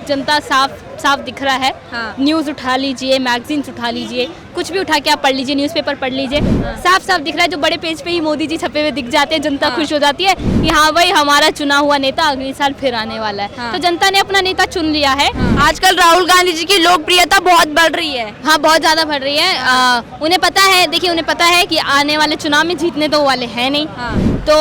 जनता साफ साफ दिख रहा है। हाँ। न्यूज़ उठा लीजिए, मैगजीन्स उठा लीजिए, कुछ भी उठा के आप पढ़ लीजिए, न्यूज़पेपर पढ़ लीजिए, साफ साफ दिख रहा है। जो बड़े पेज पे ही मोदी जी छपे हुए दिख जाते हैं, जनता खुश हो जाती है कि हाँ भाई हमारा चुना हुआ नेता अगले साल फिर आने वाला है। हाँ। तो जनता ने अपना नेता चुन लिया है। आजकल राहुल गांधी जी की लोकप्रियता बहुत बढ़ रही है। हाँ, बहुत ज़्यादा बढ़ रही है। उन्हें पता है, देखिए उन्हें पता है कि आने वाले चुनाव में जीतने तो वो वाले हैं नहीं। तो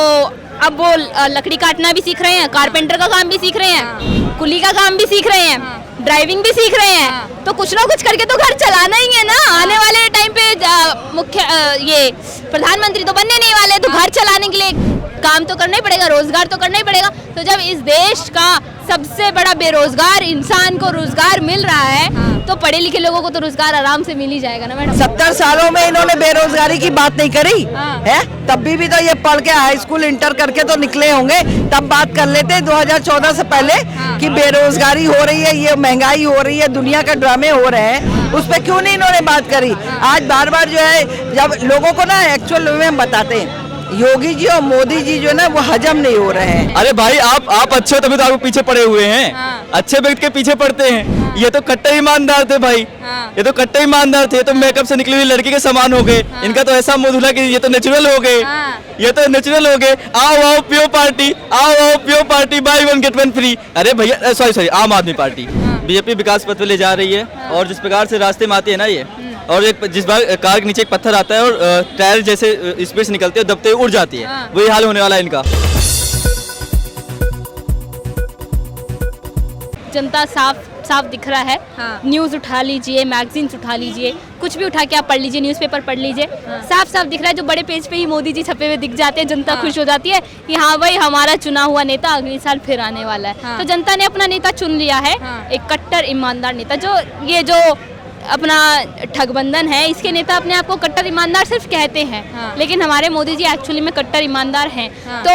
अब वो लकड़ी काटना भी सीख रहे हैं, कारपेंटर का काम भी सीख रहे हैं, कुली का काम भी सीख रहे हैं, ड्राइविंग भी सीख रहे हैं। तो कुछ ना कुछ करके तो घर चलाना ही है ना। आने वाले टाइम पे मुख्य ये प्रधानमंत्री तो बनने नहीं वाले, तो घर चलाने के लिए काम तो करना ही पड़ेगा, रोजगार तो करना ही पड़ेगा। तो जब इस देश का सबसे बड़ा बेरोजगार इंसान को रोजगार मिल रहा है, तो पढ़े लिखे लोगों को तो रोजगार आराम से मिल ही जाएगा ना मैडम। 70 सालों में इन्होंने बेरोजगारी की बात नहीं करी है। तब भी तो ये पढ़ के हाई स्कूल इंटर करके तो निकले होंगे, तब बात कर लेते 2014 से पहले कि बेरोजगारी हो रही है, ये महंगाई हो रही है, दुनिया के ड्रामे हो रहे हैं, उस पर क्यों नहीं इन्होंने बात करी। आज बार बार जो है, जब लोगों को ना एक्चुअल में हम बताते हैं, योगी जी और मोदी जी जो ना वो हजम नहीं हो रहे हैं। अरे भाई आप अच्छे हो तभी तो आपको पीछे पड़े हुए हैं। अच्छे व्यक्ति के पीछे पड़ते हैं। ये तो कट्टर ईमानदार थे भाई, ये तो कट्टर ईमानदार थे। ये तो मेकअप से निकली हुई लड़की के समान हो गए। इनका तो ऐसा मुंह धुला कि ये तो नेचुरल हो गए, ये तो नेचुरल हो गए। आओ आओ पियो पार्टी, आओ आओ पियो party, by one get one free. अरे भैया सॉरी आम आदमी पार्टी बीजेपी विकास पथ पे ले जा रही है। और जिस प्रकार से रास्ते में आती है ना ये, और एक जिस बार कार के नीचे एक पत्थर आता है और टायर जैसे स्पीड से निकलती है, दबते हुए उड़ जाती है, वही हाल होने वाला है इनका। जनता साफ साफ दिख रहा है। न्यूज़ उठा लीजिए, मैगजीन्स उठा लीजिए, कुछ भी उठा के आप पढ़ लीजिए, न्यूज़पेपर पढ़ लीजिए, साफ साफ दिख रहा है। जो बड़े पेज पे ही मोदी जी छपे हुए दिख जाते हैं, जनता खुश हो जाती है कि हाँ भाई हमारा चुना हुआ नेता अगले साल फिर आने वाला है। तो जनता ने अपना नेता चुन लिया है, एक कट्टर ईमानदार नेता। जो अपना ठगबंधन है, इसके नेता अपने आप को कट्टर ईमानदार सिर्फ कहते हैं, लेकिन हमारे मोदी जी एक्चुअली में कट्टर ईमानदार हैं। तो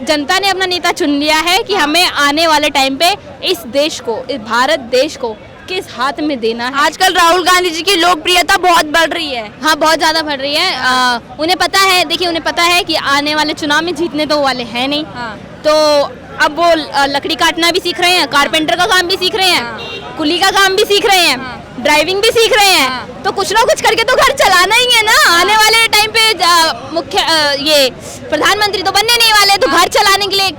जनता ने अपना नेता चुन लिया है कि हमें आने वाले टाइम पे इस देश को, इस भारत देश को किस हाथ में देना है। आजकल राहुल गांधी जी की लोकप्रियता बहुत बढ़ रही है। हाँ, बहुत ज़्यादा बढ़ रही है। उन्हें पता है, देखिए उन्हें पता है कि आने वाले चुनाव में जीतने तो वो वाले हैं नहीं। तो अब वो लकड़ी काटना भी सीख रहे हैं, कारपेंटर का काम भी सीख रहे हैं, कुली का काम भी सीख रहे हैं, ड्राइविंग भी सीख रहे हैं। तो कुछ ना कुछ करके तो घर चलाना ही है ना। आने वाले टाइम पे मुख्य ये प्रधानमंत्री तो बनने नहीं वाले, तो घर चलाने के लिए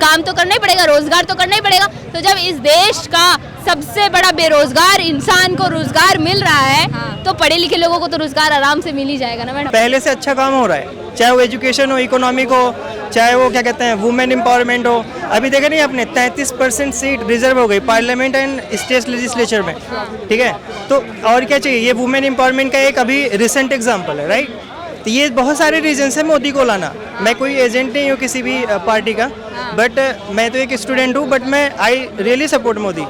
काम तो करना ही पड़ेगा, रोजगार तो करना ही पड़ेगा। तो जब इस देश का सबसे बड़ा बेरोजगार इंसान को रोजगार मिल रहा है, तो पढ़े लिखे लोगों को तो रोजगार आराम से मिल ही जाएगा ना मैडम। पहले से अच्छा काम हो रहा है, चाहे वो एजुकेशन हो, इकोनॉमिक हो, चाहे वो क्या कहते हैं वुमेन एम्पावरमेंट हो। अभी देखे नहीं आपने 33% सीट रिजर्व हो गई पार्लियामेंट एंड स्टेट लेजिस्लेचर में, ठीक है। तो और क्या चाहिए, ये वुमेन एम्पावरमेंट का एक अभी रिसेंट एग्जाम्पल है, राइट। तो ये बहुत सारे रीजन है मोदी को लाना। मैं कोई एजेंट नहीं हूँ किसी भी पार्टी का, बट मैं तो एक स्टूडेंट हूँ, बट मैं I really support Modi,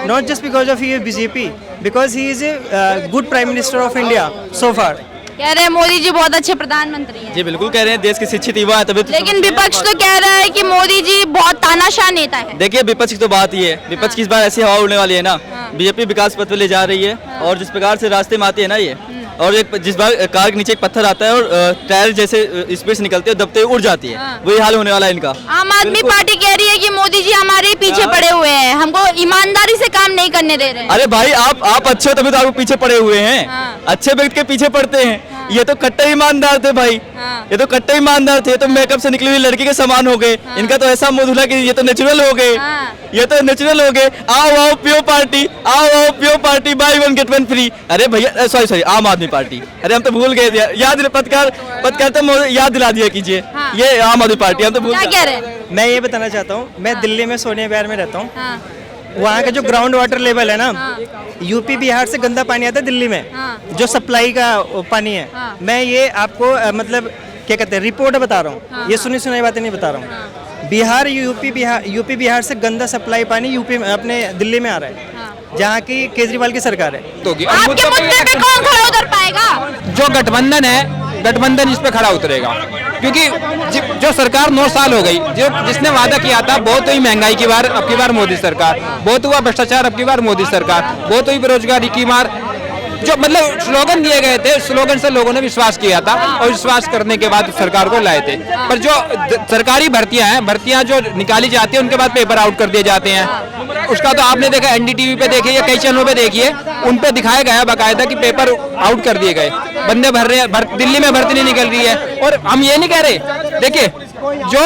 not just because of he BJP, because he is a good prime minister of India so far. कह रहे हैं मोदी जी बहुत अच्छे प्रधानमंत्री हैं। जी बिल्कुल कह रहे हैं, देश के शिक्षित युवा है तभी तो। लेकिन विपक्ष तो कह रहा है कि मोदी जी बहुत तानाशाह नेता है। देखिए विपक्ष की तो बात ही है, विपक्ष की इस बार ऐसी हवा उड़ने वाली है ना। बीजेपी विकास पथ पे ले जा रही है। और जिस प्रकार से रास्ते में आती है ना ये, और एक जिस बार कार के नीचे एक पत्थर आता है और टायर जैसे स्पीड से निकलती है, दबते हुए उड़ जाती है, वही हाल होने वाला है इनका। आम आदमी पार्टी कह रही है कि मोदी जी हमारे पीछे पड़े हुए हैं, हमको ईमानदारी से काम नहीं करने दे रहे हैं। अरे भाई आप अच्छे हो तभी तो आपको पीछे पड़े हुए हैं। अच्छे व्यक्ति के पीछे पड़ते हैं। ये तो कट्टर ईमानदार थे भाई, ये तो कट्टर ईमानदार थे। ये तो मेकअप से निकली हुई लड़की के समान हो गए। इनका तो ऐसा मुंह धुला कि ये तो नेचुरल हो गए, ये तो नेचुरल हो गए। आओ आओ पियो पार्टी, आओ आओ पियो party, by one get one free. अरे भैया सॉरी आम आदमी पार्टी। अरे हम तो भूल गए, याद पत्रकार तो याद दिला दिया कीजिए। ये आम आदमी पार्टी, हम तो भूल। क्या कह रहे हैं? मैं ये बताना चाहता हूँ, मैं दिल्ली में सोनिया विहार में रहता हूँ। वहाँ का जो ग्राउंड वाटर लेवल है ना, यूपी बिहार से गंदा पानी आता है दिल्ली में, जो सप्लाई का पानी है। मैं ये आपको मतलब क्या कहते हैं रिपोर्ट बता रहा हूँ, ये सुनी सुनाई बातें नहीं बता रहा हूँ। यूपी बिहार से गंदा सप्लाई पानी यूपी में अपने दिल्ली में आ रहा है, जहाँ की केजरीवाल की सरकार है। आपके मुद्दे पे कौन खड़ा उतर पाएगा? जो गठबंधन है, गठबंधन इस पे खड़ा उतरेगा, क्योंकि जो सरकार 9 साल हो गई, जिसने वादा किया था बहुत हुई महंगाई की बार, अब की बार मोदी सरकार, बहुत हुआ भ्रष्टाचार, अब की बार मोदी सरकार, बहुत हुई बेरोजगारी की मार, जो मतलब स्लोगन दिए गए थे, स्लोगन से लोगों ने विश्वास किया था और विश्वास करने के बाद सरकार को लाए थे। पर जो सरकारी भर्तियां जो निकाली जाती है उनके बाद पेपर आउट कर दिए जाते हैं। उसका तो आपने देखा, एनडीटीवी पे देखिए या कई चैनलों पे देखिए, उन पे दिखाया गया बाकायदा कि पेपर आउट कर दिए गए, बंदे भर रहे हैं, दिल्ली में भर्ती नहीं निकल रही है। और हम ये नहीं कह रहे, देखिए जो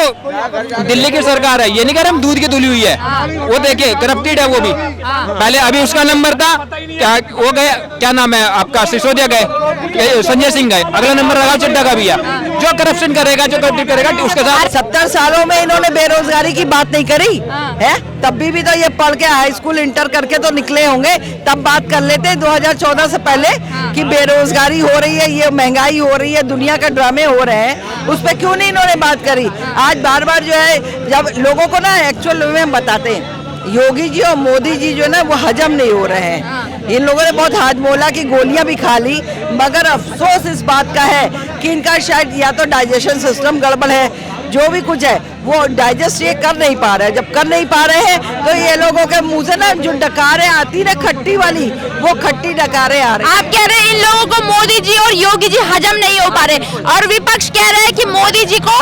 दिल्ली की सरकार है, ये नहीं कह रहे हम दूध की धुली हुई है, वो देखिए करप्टेड है वो भी। पहले अभी उसका नंबर था, क्या वो गए, क्या नाम है आपका, सिसोदिया गए, संजय सिंह गए, अगला नंबर राघव चड्ढा का भी है। जो करप्शन करेगा, जो करप्ट करेगा, उसके साथ 70 सालों में इन्होंने बेरोजगारी की बात नहीं करी है। तब भी तो ये पढ़ के हाई स्कूल इंटर करके तो निकले होंगे, तब बात कर लेते 2014 से पहले कि बेरोजगारी हो रही है, ये महंगाई हो रही है, दुनिया के ड्रामे हो रहे हैं, उस पर क्यों नहीं इन्होंने बात करी। आज बार बार जो है, जब लोगों को ना एक्चुअल में हम बताते हैं, योगी जी और मोदी जी जो ना वो हजम नहीं हो रहे हैं। इन लोगों ने बहुत हाजमोला की गोलियां भी खा ली, मगर अफसोस इस बात का है कि इनका शायद या तो डाइजेशन सिस्टम गड़बड़ है, जो भी कुछ है वो डाइजेस्ट ये कर नहीं पा रहे हैं। जब कर नहीं पा रहे हैं तो ये लोगों के मुंह से ना जो डकारें आती ना खट्टी वाली, वो खट्टी डकारें आ रही। आप कह रहे हैं इन लोगों को मोदी जी और योगी जी हजम नहीं हो पा रहे, और विपक्ष कह रहे हैं कि मोदी जी को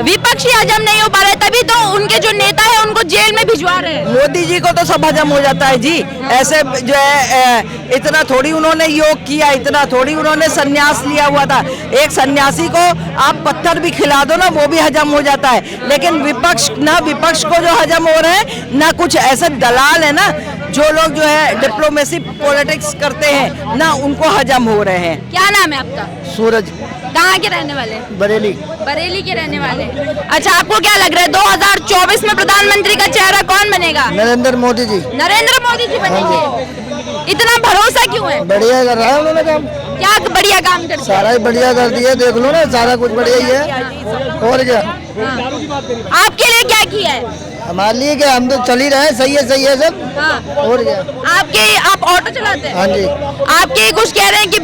विपक्ष ही हजम नहीं हो पा रहे, तभी तो उनके जो नेता है उनको जेल में भिजवा रहे हैं। मोदी जी को तो सब हजम हो जाता है जी, ऐसे जो है इतना थोड़ी उन्होंने योग किया, इतना थोड़ी उन्होंने संन्यास लिया हुआ था। एक सन्यासी को आप पत्थर भी खिला दो ना, वो भी हजम हो जाता है। लेकिन विपक्ष को जो हजम हो रहे हैं ना, कुछ ऐसे दलाल है ना जो लोग जो है डिप्लोमेसी पॉलिटिक्स करते हैं ना, उनको हजम हो रहे हैं। क्या नाम है आपका? सूरज। कहाँ के रहने वाले? बरेली। बरेली के रहने वाले। अच्छा, आपको क्या लग रहा है 2024 में प्रधानमंत्री का चेहरा कौन बनेगा? नरेंद्र मोदी जी। नरेंद्र मोदी जी बनेंगे। इतना भरोसा क्यों है? बढ़िया कर रहा है उन्होंने काम। क्या बढ़िया काम करते हैं? सारा ही बढ़िया कर दिया, देख लो ना, सारा कुछ बढ़िया ही है। और क्या आपके लिए क्या किया है? हमारे लिए क्या, हम तो चल ही रहे हैं, सही है सब। हाँ। और क्या आप ऑटो चलाते हैं? हाँ जी। आपके कुछ कह रहे हैं कि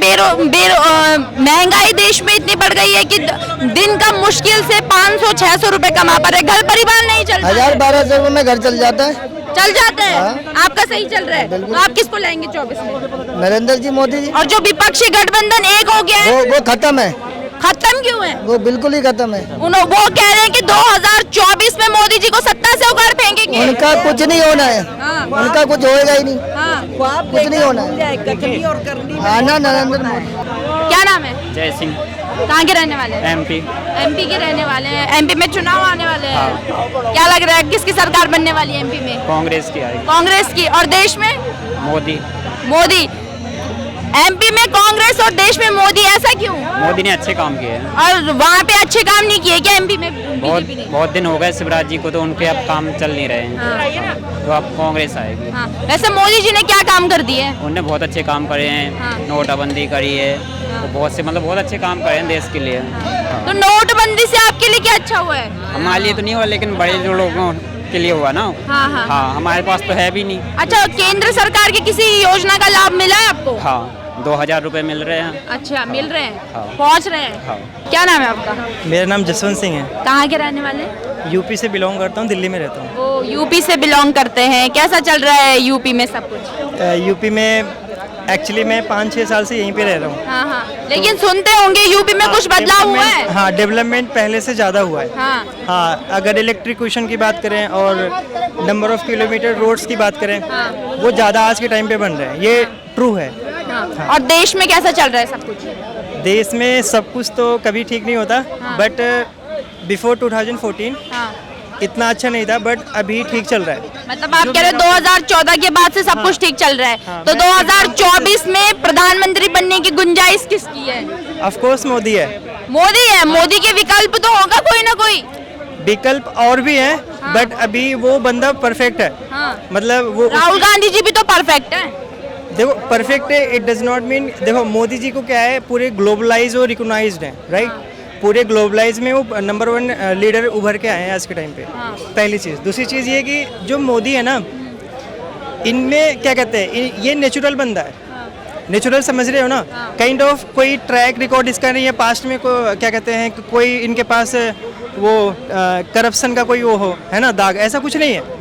महंगाई देश में इतनी बढ़ गई है कि दिन का मुश्किल से 500-600 रुपए कमा पा रहे, घर परिवार नहीं चल रहा है। 1000-1200 रुपए में घर चल जाता है। चल जाते हैं। हाँ। आपका सही चल रहा है, तो आप किसको लाएंगे 24 में? नरेंद्र जी मोदी जी। और जो विपक्षी गठबंधन एक हो गया है, वो खत्म है। खत्म क्यों है? वो बिल्कुल ही खत्म है। वो कह रहे हैं कि 2024 में मोदी जी को सत्ता से उखाड़ फेंकेंगे। उनका कुछ नहीं होना है। हाँ। उनका कुछ होएगा ही नहीं। हाँ। कुछ नहीं होना है। आना नरेंद्र मोदी। क्या नाम है? जय सिंह। कहाँ के रहने वाले हैं? एमपी के रहने वाले हैं। एमपी में चुनाव आने वाले हैं। क्या लग रहा है किसकी सरकार बनने वाली है एमपी में? कांग्रेस की आएगी। कांग्रेस की। और देश में? मोदी। एमपी में कांग्रेस और देश में मोदी, ऐसा क्यों? मोदी ने अच्छे काम किए हैं। और वहाँ पे अच्छे काम नहीं किए क्या एमपी में? बीजेपी ने? बहुत दिन हो गए शिवराज जी को, तो उनके अब काम चल नहीं रहे हैं। तो अब कांग्रेस आएगी। हाँ। वैसे मोदी जी ने क्या काम कर दिए? उन्होंने बहुत अच्छे काम करे हैं। हाँ। नोटबंदी करी है, तो बहुत अच्छे काम करे हैं देश के लिए। तो नोटबंदी से आपके लिए क्या अच्छा हुआ है? हमारे लिए तो नहीं हुआ, लेकिन बड़े जो लोगों के लिए हुआ ना। हाँ, हमारे पास तो है भी नहीं। अच्छा, केंद्र सरकार की किसी योजना का लाभ मिला है आपको? हाँ, 2000 रुपए मिल रहे हैं। अच्छा, मिल रहे हैं। हाँ। पहुँच रहे हैं। हाँ। क्या नाम है आपका? मेरा नाम जसवंत सिंह है। कहाँ के रहने वाले? यूपी से बिलोंग करता हूँ, दिल्ली में रहता हूँ। वो यूपी से बिलोंग करते हैं। कैसा चल रहा है यूपी में सब कुछ? यूपी में एक्चुअली मैं 5-6 साल से यहीं पे रह रहा हूँ। हाँ। लेकिन सुनते होंगे यूपी में कुछ बदलाव हुआ है? हाँ, डेवलपमेंट पहले से ज़्यादा हुआ है। हाँ, अगर इलेक्ट्रिफिकेशन की बात करें और नंबर ऑफ किलोमीटर रोड्स की बात करें, वो ज़्यादा आज के टाइम पे बन रहे हैं, ये ट्रू है। हाँ। और देश में कैसा चल रहा है सब कुछ? देश में सब कुछ तो कभी ठीक नहीं होता, बट बिफोर 2014 इतना अच्छा नहीं था, बट अभी ठीक चल रहा है। मतलब आप कह रहे हैं 2014 के बाद से सब कुछ ठीक चल रहा है। तो 2024 में प्रधानमंत्री बनने की गुंजाइश किसकी है? ऑफ कोर्स मोदी है। मोदी है। मोदी के विकल्प तो होगा कोई ना कोई। विकल्प और भी हैं, बट अभी वो बंदा परफेक्ट है। मतलब वो राहुल गांधी जी भी तो परफेक्ट है। देखो, परफेक्ट है, इट डज नॉट मीन, देखो मोदी जी को क्या है, पूरे ग्लोबलाइज और रिकॉग्नाइज्ड है, राइट। पूरे ग्लोबलाइज में वो नंबर 1 लीडर उभर के आए हैं आज के टाइम पे। पहली चीज़। दूसरी चीज़ ये कि जो मोदी है ना, इनमें क्या कहते हैं, ये नेचुरल बंदा है। नेचुरल समझ रहे हो ना, काइंड ऑफ कोई ट्रैक रिकॉर्ड इसका नहीं है पास्ट में, क्या कहते हैं, कोई इनके पास वो करप्शन का कोई वो हो, है ना, दाग, ऐसा कुछ नहीं है।